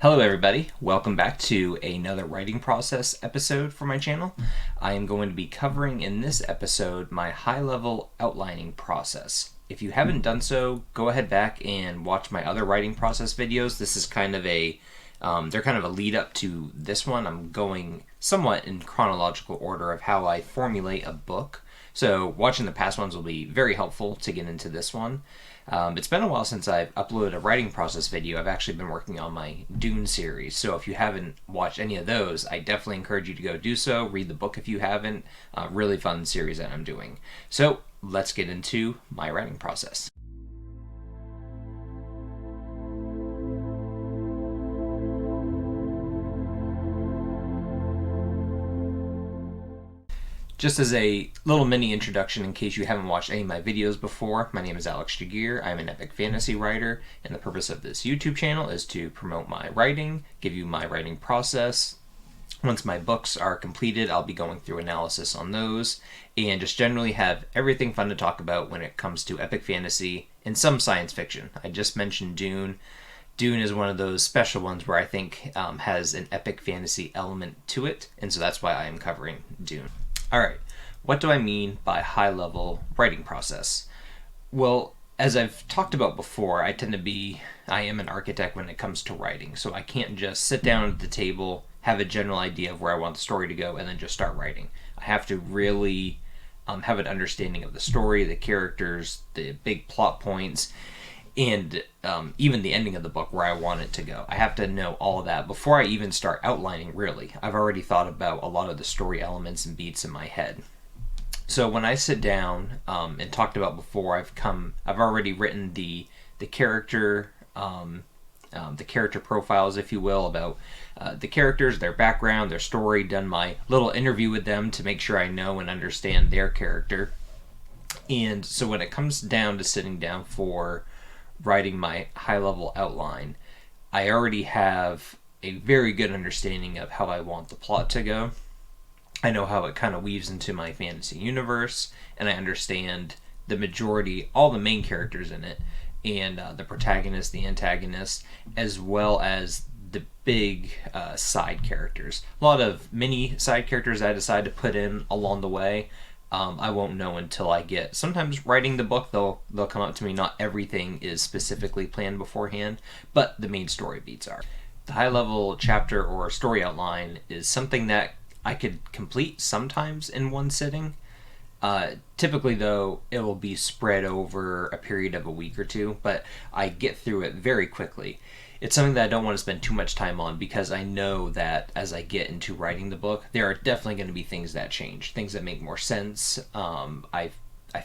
Hello everybody, welcome back to another writing process episode for my channel. I am going to be covering in this episode my high-level outlining process. If you haven't done so, go ahead back and watch my other writing process videos. This is kind of they're kind of a lead up to this one. I'm going somewhat in chronological order of how I formulate a book. So watching the past ones will be very helpful to get into this one. It's been a while since I've uploaded a writing process video. I've actually been working on my Dune series, so if you haven't watched any of those, I definitely encourage you to go do so. Read the book if you haven't. Really fun series that I'm doing. So let's get into my writing process. Just as a little mini introduction in case you haven't watched any of my videos before, my name is Alex Jagir. I'm an epic fantasy writer, and the purpose of this YouTube channel is to promote my writing, give you my writing process. Once my books are completed, I'll be going through analysis on those, and just generally have everything fun to talk about when it comes to epic fantasy and some science fiction. I just mentioned Dune. Dune is one of those special ones where I think has an epic fantasy element to it, and so that's why I am covering Dune. Alright, what do I mean by high-level writing process? Well, as I've talked about before, I am an architect when it comes to writing, so I can't just sit down at the table, have a general idea of where I want the story to go, and then just start writing. I have to really have an understanding of the story, the characters, the big plot points, and even the ending of the book where I want it to go. I have to know all of that before I even start outlining, really. I've already thought about a lot of the story elements and beats in my head. So when I sit down and talked about before, I've already written the character profiles, if you will, about the characters, their background, their story, done my little interview with them to make sure I know and understand their character. And so when it comes down to sitting down for writing my high-level outline, I already have a very good understanding of how I want the plot to go. I know how it kind of weaves into my fantasy universe, and I understand the majority, all the main characters in it, and the protagonist, the antagonist, as well as the big side characters. A lot of mini side characters I decide to put in along the way. I won't know until I get, sometimes writing the book, they'll come up to me. Not everything is specifically planned beforehand, but the main story beats are. The high-level chapter or story outline is something that I could complete sometimes in one sitting. Typically, though, it will be spread over a period of a week or two, but I get through it very quickly. It's something that I don't want to spend too much time on because I know that as I get into writing the book, there are definitely going to be things that change, things that make more sense. I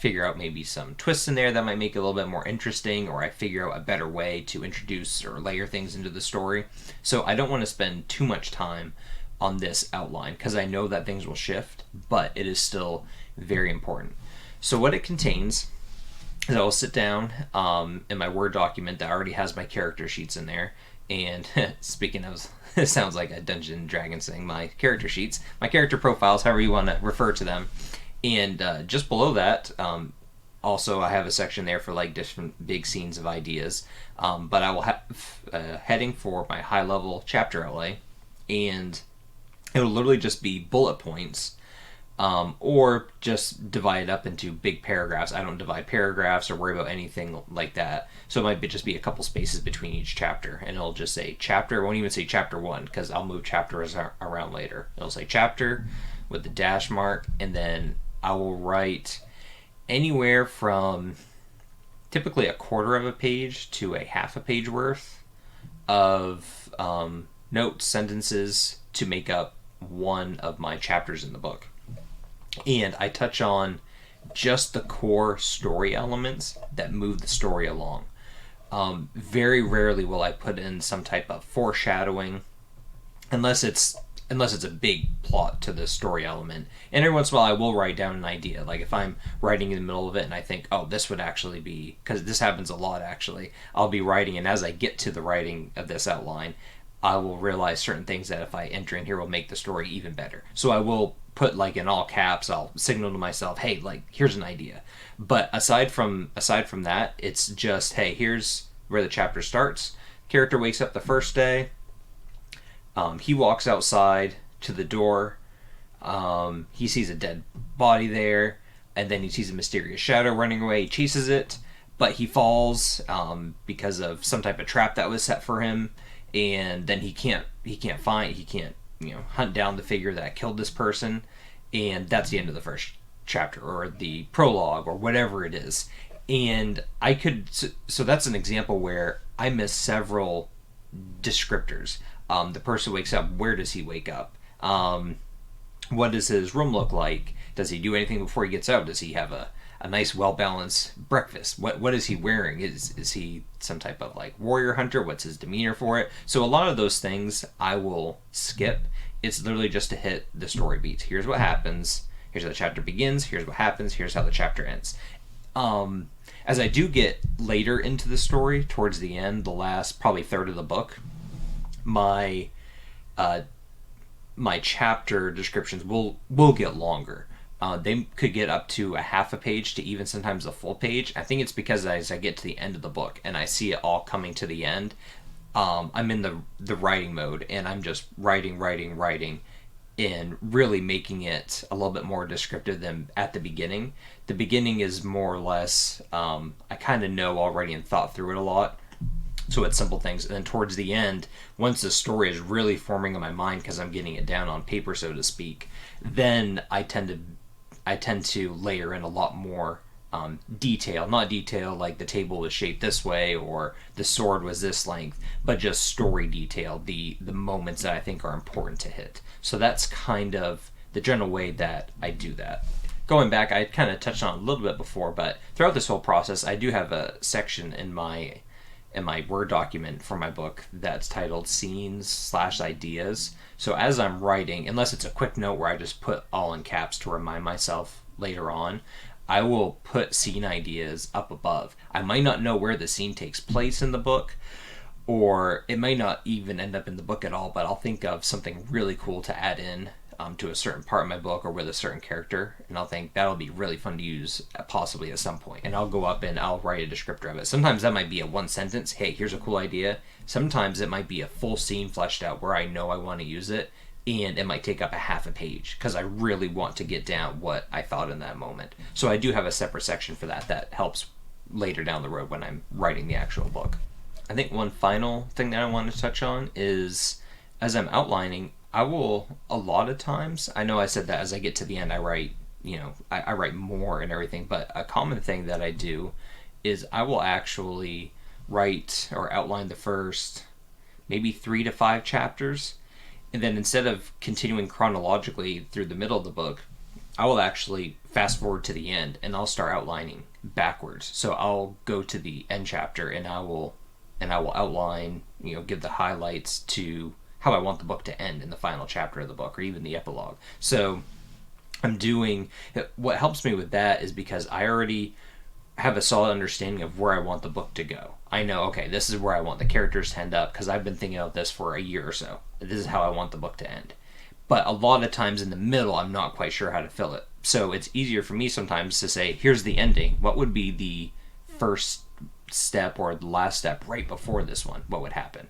figure out maybe some twists in there that might make it a little bit more interesting, or I figure out a better way to introduce or layer things into the story. So I don't want to spend too much time on this outline because I know that things will shift, but it is still very important. So what it contains is I will sit down in my Word document that already has my character sheets in there. And speaking of, it sounds like a Dungeons and Dragons thing, my character sheets, my character profiles, however you want to refer to them. And just below that, also I have a section there for like different big scenes of ideas. But I will have a heading for my high-level chapter outlay. And it will literally just be bullet points. Or just divide it up into big paragraphs. I don't divide paragraphs or worry about anything like that. So it might just be a couple spaces between each chapter, and it'll just say chapter. It won't even say chapter 1 because I'll move chapters around later. It'll say chapter with the dash mark, and then I will write anywhere from typically a quarter of a page to a half a page worth of notes, sentences to make up one of my chapters in the book. And I touch on just the core story elements that move the story along. Very rarely will I put in some type of foreshadowing, unless it's a big plot to the story element. And every once in a while I will write down an idea. Like if I'm writing in the middle of it and I think, oh, this would actually be, because this happens a lot actually, I'll be writing, and as I get to the writing of this outline, I will realize certain things that if I enter in here will make the story even better. So I will put like in all caps, I'll signal to myself, hey, like here's an idea. But aside from that, it's just, hey, here's where the chapter starts. Character wakes up the first day, He walks outside to the door. He sees a dead body there, and then he sees a mysterious shadow running away. He chases it, but he falls because of some type of trap that was set for him, and then he can't hunt down the figure that killed this person, and that's the end of the first chapter or the prologue or whatever it is. And so that's an example where I miss several descriptors. The person wakes up. Where does he wake up? What does his room look like? Does he do anything before he gets out? Does he have a nice, well-balanced breakfast? What is he wearing? Is he some type of like warrior hunter? What's his demeanor for it? So a lot of those things I will skip. It's literally just to hit the story beats. Here's what happens. Here's how the chapter begins. Here's what happens. Here's how the chapter ends. As I do get later into the story, towards the end, the last probably third of the book, my chapter descriptions will get longer. They could get up to a half a page to even sometimes a full page. I think it's because as I get to the end of the book and I see it all coming to the end, I'm in the writing mode and I'm just writing, and really making it a little bit more descriptive than at the beginning. The beginning is more or less, I kind of know already and thought through it a lot. So it's simple things. And then towards the end, once the story is really forming in my mind because I'm getting it down on paper, so to speak, then I tend to layer in a lot more detail. Not detail like the table was shaped this way or the sword was this length, but just story detail, the moments that I think are important to hit. So that's kind of the general way that I do that. Going back, I kind of touched on it a little bit before, but throughout this whole process, I do have a section in my Word document for my book that's titled Scenes/Ideas. So as I'm writing, unless it's a quick note where I just put all in caps to remind myself later on, I will put scene ideas up above. I might not know where the scene takes place in the book, or it may not even end up in the book at all, but I'll think of something really cool to add in to a certain part of my book or with a certain character, and I'll think that'll be really fun to use possibly at some point, and I'll go up and I'll write a descriptor of it. Sometimes that might be a one sentence, hey, here's a cool idea. Sometimes it might be a full scene fleshed out where I know I want to use it, and it might take up a half a page because I really want to get down what I thought in that moment. So I do have a separate section for that helps later down the road when I'm writing the actual book. I think one final thing that I want to touch on is as I'm outlining, I will, a lot of times, I know I said that as I get to the end I write, I write more and everything, but a common thing that I do is I will actually write or outline the first maybe 3 to 5 chapters, and then instead of continuing chronologically through the middle of the book, I will actually fast forward to the end and I'll start outlining backwards. So I'll go to the end chapter and I will outline, give the highlights to how I want the book to end in the final chapter of the book or even the epilogue. So what helps me with that is because I already have a solid understanding of where I want the book to go. I know, okay, this is where I want the characters to end up because I've been thinking about this for a year or so. This is how I want the book to end. But a lot of times in the middle, I'm not quite sure how to fill it. So it's easier for me sometimes to say, here's the ending. What would be the first step or the last step right before this one? What would happen?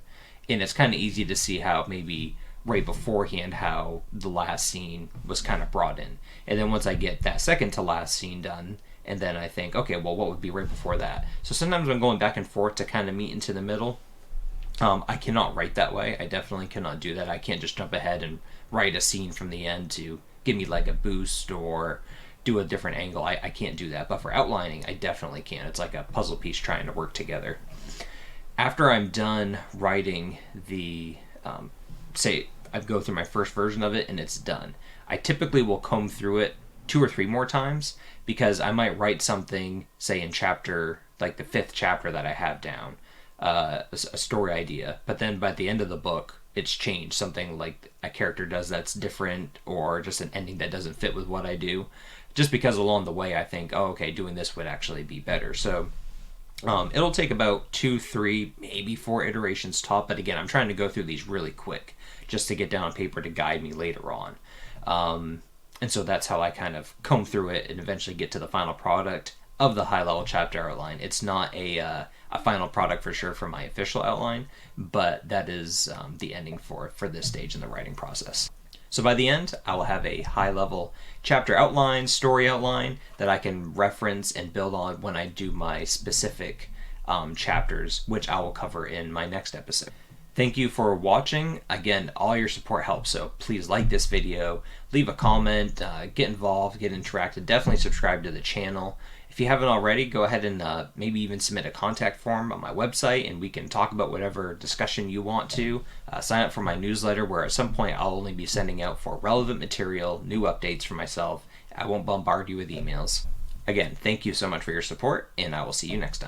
And it's kind of easy to see how maybe right beforehand how the last scene was kind of brought in. And then once I get that second to last scene done, and then I think, okay, well, what would be right before that? So sometimes I'm going back and forth to kind of meet into the middle. I cannot write that way. I definitely cannot do that. I can't just jump ahead and write a scene from the end to give me like a boost or do a different angle. I can't do that. But for outlining, I definitely can. It's like a puzzle piece trying to work together. After I'm done writing say I go through my first version of it and it's done, I typically will comb through it 2 or 3 more times because I might write something, say in chapter, like the 5th chapter that I have down, a story idea, but then by the end of the book, it's changed. Something like a character does that's different or just an ending that doesn't fit with what I do. Just because along the way I think, oh, okay, doing this would actually be better. So it'll take about 2, 3, maybe 4 iterations top, but again, I'm trying to go through these really quick just to get down on paper to guide me later on. And so that's how I kind of comb through it and eventually get to the final product. of the high level chapter outline. It's not a final product for sure for my official outline, but that is the ending for this stage in the writing process. So by the end, I will have a high level chapter outline, story outline that I can reference and build on when I do my specific chapters, which I will cover in my next episode. Thank you for watching. Again, all your support helps, so please like this video, leave a comment, get involved, get interactive. Definitely subscribe to the channel. If you haven't already, go ahead and maybe even submit a contact form on my website, and we can talk about whatever discussion you want to. Sign up for my newsletter, where at some point I'll only be sending out for relevant material, new updates for myself. I won't bombard you with emails. Again, thank you so much for your support, and I will see you next time.